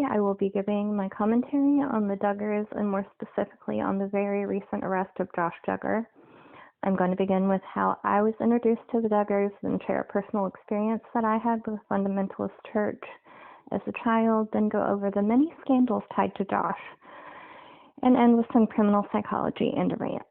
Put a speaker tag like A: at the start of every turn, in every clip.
A: I will be giving my commentary on the Duggars and more specifically on the very recent arrest of Josh Duggar. I'm going to begin with how I was introduced to the Duggars and share a personal experience that I had with a fundamentalist church as a child, then go over the many scandals tied to Josh, and end with some criminal psychology and a rant.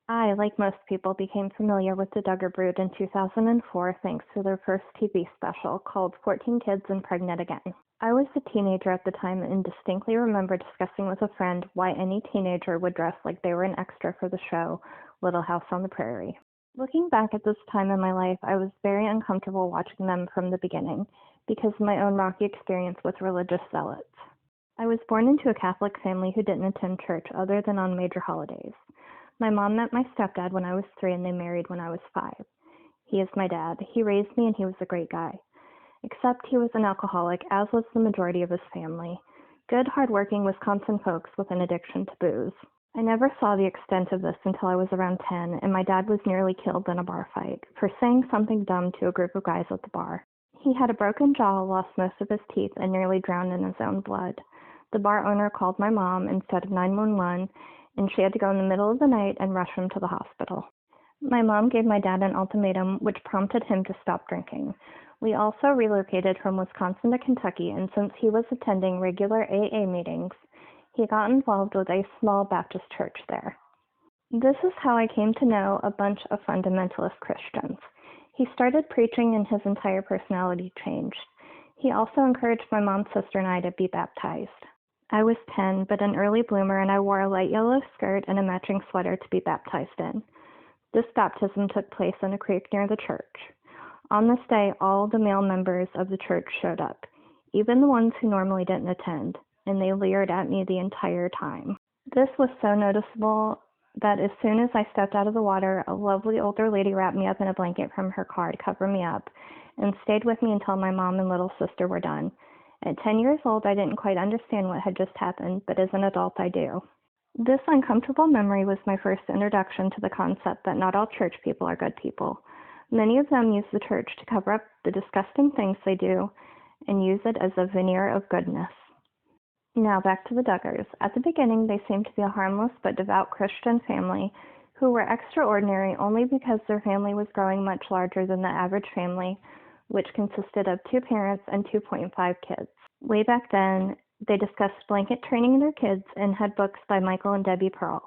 A: I, like most people, became familiar with the Duggar brood in 2004 thanks to their first TV special called 14 Kids and Pregnant Again. I was a teenager at the time and distinctly remember discussing with a friend why any teenager would dress like they were an extra for the show Little House on the Prairie. Looking back at this time in my life, I was very uncomfortable watching them from the beginning because of my own rocky experience with religious zealots. I was born into a Catholic family who didn't attend church other than on major holidays. My mom met my stepdad when I was 3 and they married when I was 5. He is my dad. He raised me and he was a great guy. Except he was an alcoholic, as was the majority of his family. Good, hard-working Wisconsin folks with an addiction to booze. I never saw the extent of this until I was around 10, and my dad was nearly killed in a bar fight for saying something dumb to a group of guys at the bar. He had a broken jaw, lost most of his teeth, and nearly drowned in his own blood. The bar owner called my mom instead of 911, and she had to go in the middle of the night and rush him to the hospital. My mom gave my dad an ultimatum, which prompted him to stop drinking. We also relocated from Wisconsin to Kentucky, and since he was attending regular AA meetings, he got involved with a small Baptist church there. This is how I came to know a bunch of fundamentalist Christians. He started preaching and his entire personality changed. He also encouraged my mom, sister, and I to be baptized. I was 10, but an early bloomer, and I wore a light yellow skirt and a matching sweater to be baptized in. This baptism took place in a creek near the church. On this day, all the male members of the church showed up, even the ones who normally didn't attend, and they leered at me the entire time. This was so noticeable that as soon as I stepped out of the water, a lovely older lady wrapped me up in a blanket from her car to cover me up and stayed with me until my mom and little sister were done. At 10 years old, I didn't quite understand what had just happened, but as an adult, I do. This uncomfortable memory was my first introduction to the concept that not all church people are good people. Many of them use the church to cover up the disgusting things they do and use it as a veneer of goodness. Now back to the Duggars. At the beginning, they seemed to be a harmless but devout Christian family who were extraordinary only because their family was growing much larger than the average family, which consisted of 2 parents and 2.5 kids. Way back then, they discussed blanket training their kids and had books by Michael and Debbie Pearl.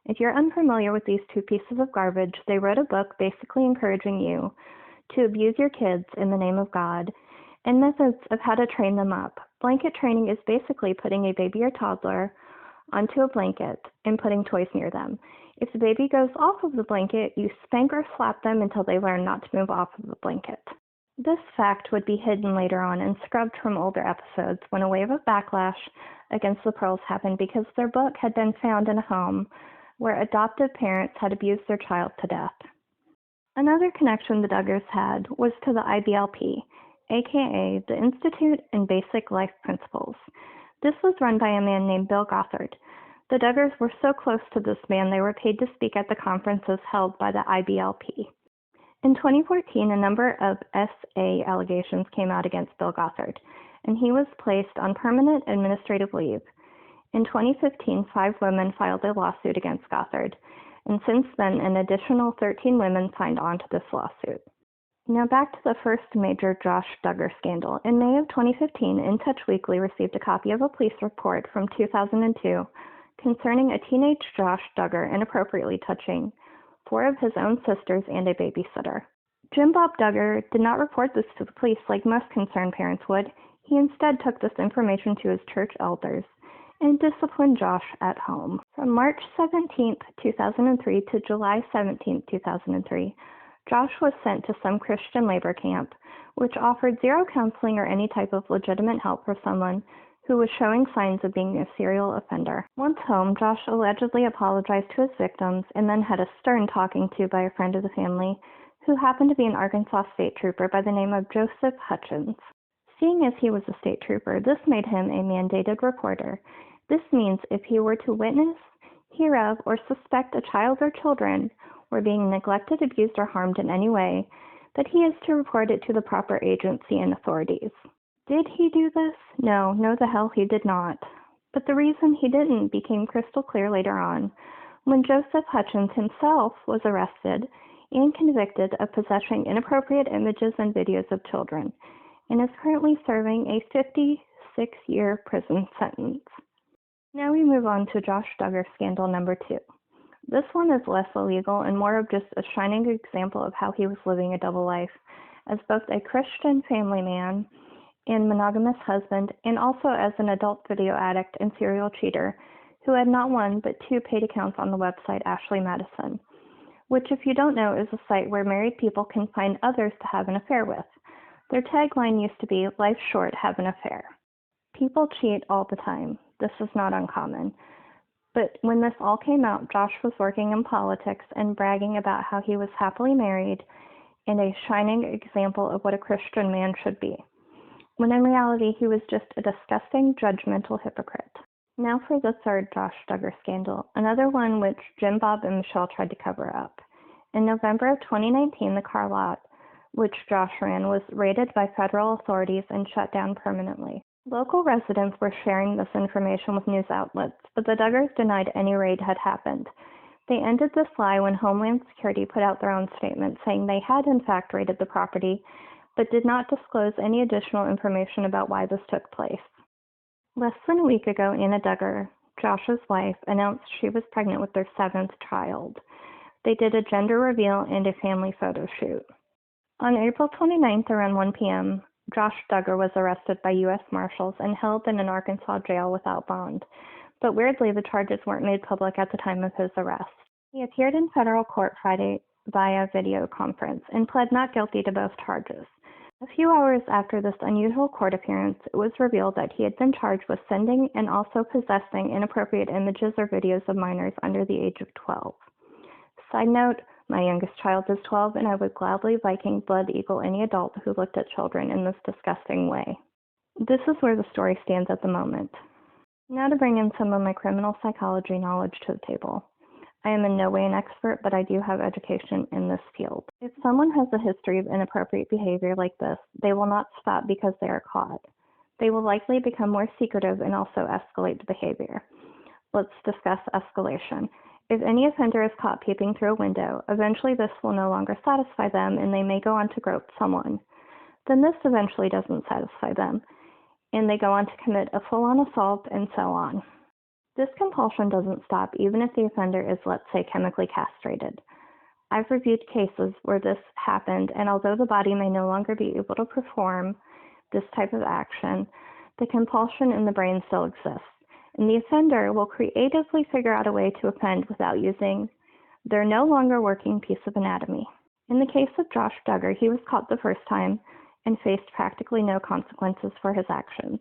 A: If you're unfamiliar with these 2 pieces of garbage, they wrote a book basically encouraging you to abuse your kids in the name of God and methods of how to train them up. Blanket training is basically putting a baby or toddler onto a blanket and putting toys near them. If the baby goes off of the blanket, you spank or slap them until they learn not to move off of the blanket. This fact would be hidden later on and scrubbed from older episodes when a wave of backlash against the Pearls happened because their book had been found in a home where adoptive parents had abused their child to death. Another connection the Duggars had was to the IBLP, aka the Institute in Basic Life Principles. This was run by a man named Bill Gothard. The Duggars were so close to this man they were paid to speak at the conferences held by the IBLP. In 2014, a number of SA allegations came out against Bill Gothard, and he was placed on permanent administrative leave. In 2015, 5 women filed a lawsuit against Gothard, and since then, an additional 13 women signed on to this lawsuit. Now back to the first major Josh Duggar scandal. In May of 2015, In Touch Weekly received a copy of a police report from 2002 concerning a teenage Josh Duggar inappropriately touching 4 of his own sisters and a babysitter. Jim Bob Duggar did not report this to the police like most concerned parents would. He instead took this information to his church elders and disciplined Josh at home. From March 17, 2003 to July 17, 2003, Josh was sent to some Christian labor camp, which offered zero counseling or any type of legitimate help for someone who was showing signs of being a serial offender. Once home, Josh allegedly apologized to his victims and then had a stern talking to by a friend of the family who happened to be an Arkansas state trooper by the name of Joseph Hutchins. Seeing as he was a state trooper, this made him a mandated reporter. This means if he were to witness, hear of, or suspect a child or children were being neglected, abused, or harmed in any way, that he is to report it to the proper agency and authorities. Did he do this? No, the hell he did not. But the reason he didn't became crystal clear later on, when Joseph Hutchins himself was arrested and convicted of possessing inappropriate images and videos of children, and is currently serving a 56-year prison sentence. Now we move on to Josh Duggar scandal number 2. This one is less illegal and more of just a shining example of how he was living a double life as both a Christian family man and monogamous husband, and also as an adult video addict and serial cheater who had not one but 2 paid accounts on the website Ashley Madison, which, if you don't know, is a site where married people can find others to have an affair with. Their tagline used to be, "Life's short, have an affair." People cheat all the time. This is not uncommon. But when this all came out, Josh was working in politics and bragging about how he was happily married and a shining example of what a Christian man should be, when in reality he was just a disgusting, judgmental hypocrite. Now for the third Josh Duggar scandal, another one which Jim Bob and Michelle tried to cover up. In November of 2019, the car lot, which Josh ran, was raided by federal authorities and shut down permanently. Local residents were sharing this information with news outlets, but the Duggars denied any raid had happened. They ended this lie when Homeland Security put out their own statement saying they had in fact raided the property, but did not disclose any additional information about why this took place. Less than a week ago, Anna Duggar, Josh's wife, announced she was pregnant with their 7th child. They did a gender reveal and a family photo shoot. On April 29th around 1 p.m., Josh Duggar was arrested by U.S. Marshals and held in an Arkansas jail without bond, but weirdly the charges weren't made public at the time of his arrest. He appeared in federal court Friday via video conference and pled not guilty to both charges. A few hours after this unusual court appearance, it was revealed that he had been charged with sending and also possessing inappropriate images or videos of minors under the age of 12. Side note, my youngest child is 12, and I would gladly Viking blood eagle any adult who looked at children in this disgusting way. This is where the story stands at the moment. Now to bring in some of my criminal psychology knowledge to the table. I am in no way an expert, but I do have education in this field. If someone has a history of inappropriate behavior like this, they will not stop because they are caught. They will likely become more secretive and also escalate the behavior. Let's discuss escalation. If any offender is caught peeping through a window, eventually this will no longer satisfy them and they may go on to grope someone. Then this eventually doesn't satisfy them, and they go on to commit a full-on assault and so on. This compulsion doesn't stop even if the offender is, let's say, chemically castrated. I've reviewed cases where this happened, and although the body may no longer be able to perform this type of action, the compulsion in the brain still exists, and the offender will creatively figure out a way to offend without using their no longer working piece of anatomy. In the case of Josh Duggar, he was caught the first time and faced practically no consequences for his actions.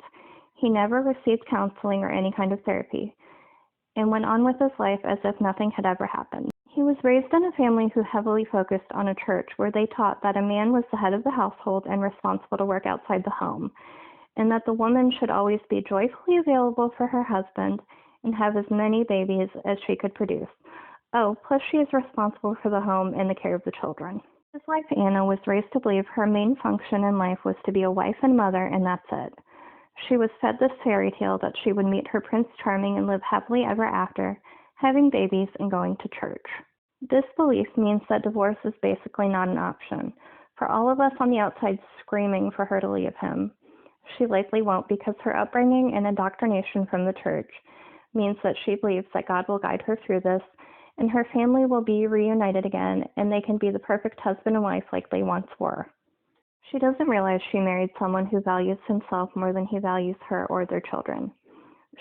A: He never received counseling or any kind of therapy, and went on with his life as if nothing had ever happened. He was raised in a family who heavily focused on a church where they taught that a man was the head of the household and responsible to work outside the home, and that the woman should always be joyfully available for her husband and have as many babies as she could produce. Oh, plus she is responsible for the home and the care of the children. His wife Anna was raised to believe her main function in life was to be a wife and mother, and that's it. She was fed this fairy tale that she would meet her Prince Charming and live happily ever after, having babies and going to church. This belief means that divorce is basically not an option. For all of us on the outside screaming for her to leave him, she likely won't, because her upbringing and indoctrination from the church means that she believes that God will guide her through this, and her family will be reunited again, and they can be the perfect husband and wife like they once were. She doesn't realize she married someone who values himself more than he values her or their children.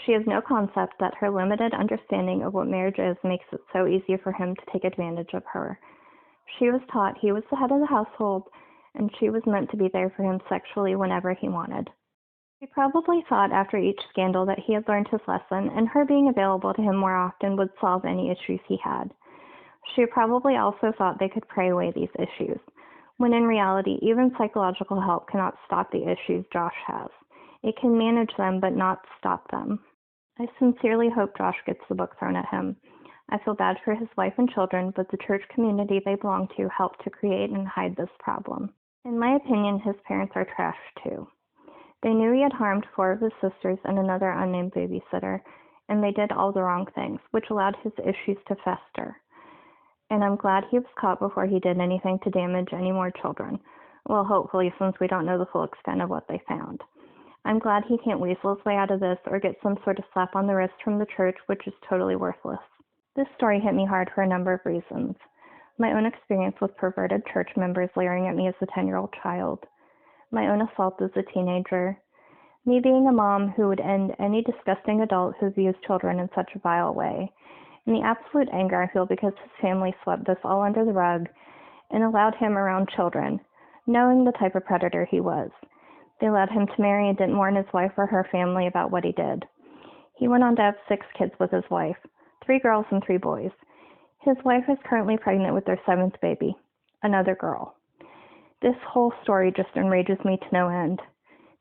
A: She has no concept that her limited understanding of what marriage is makes it so easy for him to take advantage of her. She was taught he was the head of the household, and she was meant to be there for him sexually whenever he wanted. She probably thought after each scandal that he had learned his lesson, and her being available to him more often would solve any issues he had. She probably also thought they could pray away these issues, when in reality, even psychological help cannot stop the issues Josh has. It can manage them, but not stop them. I sincerely hope Josh gets the book thrown at him. I feel bad for his wife and children, but the church community they belong to helped to create and hide this problem. In my opinion, his parents are trash too. They knew he had harmed 4 of his sisters and another unnamed babysitter, and they did all the wrong things, which allowed his issues to fester. And I'm glad he was caught before he did anything to damage any more children. Well, hopefully, since we don't know the full extent of what they found. I'm glad he can't weasel his way out of this or get some sort of slap on the wrist from the church, which is totally worthless. This story hit me hard for a number of reasons. My own experience with perverted church members leering at me as a 10-year-old child. My own assault as a teenager. Me being a mom who would end any disgusting adult who views children in such a vile way. And the absolute anger I feel because his family swept this all under the rug and allowed him around children, knowing the type of predator he was. They allowed him to marry and didn't warn his wife or her family about what he did. He went on to have 6 kids with his wife, 3 girls and 3 boys. His wife is currently pregnant with their 7th baby, another girl. This whole story just enrages me to no end.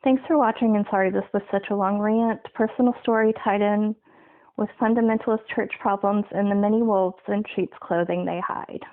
A: Thanks for watching, and sorry this was such a long rant, personal story tied in with fundamentalist church problems and the many wolves in sheep's clothing they hide.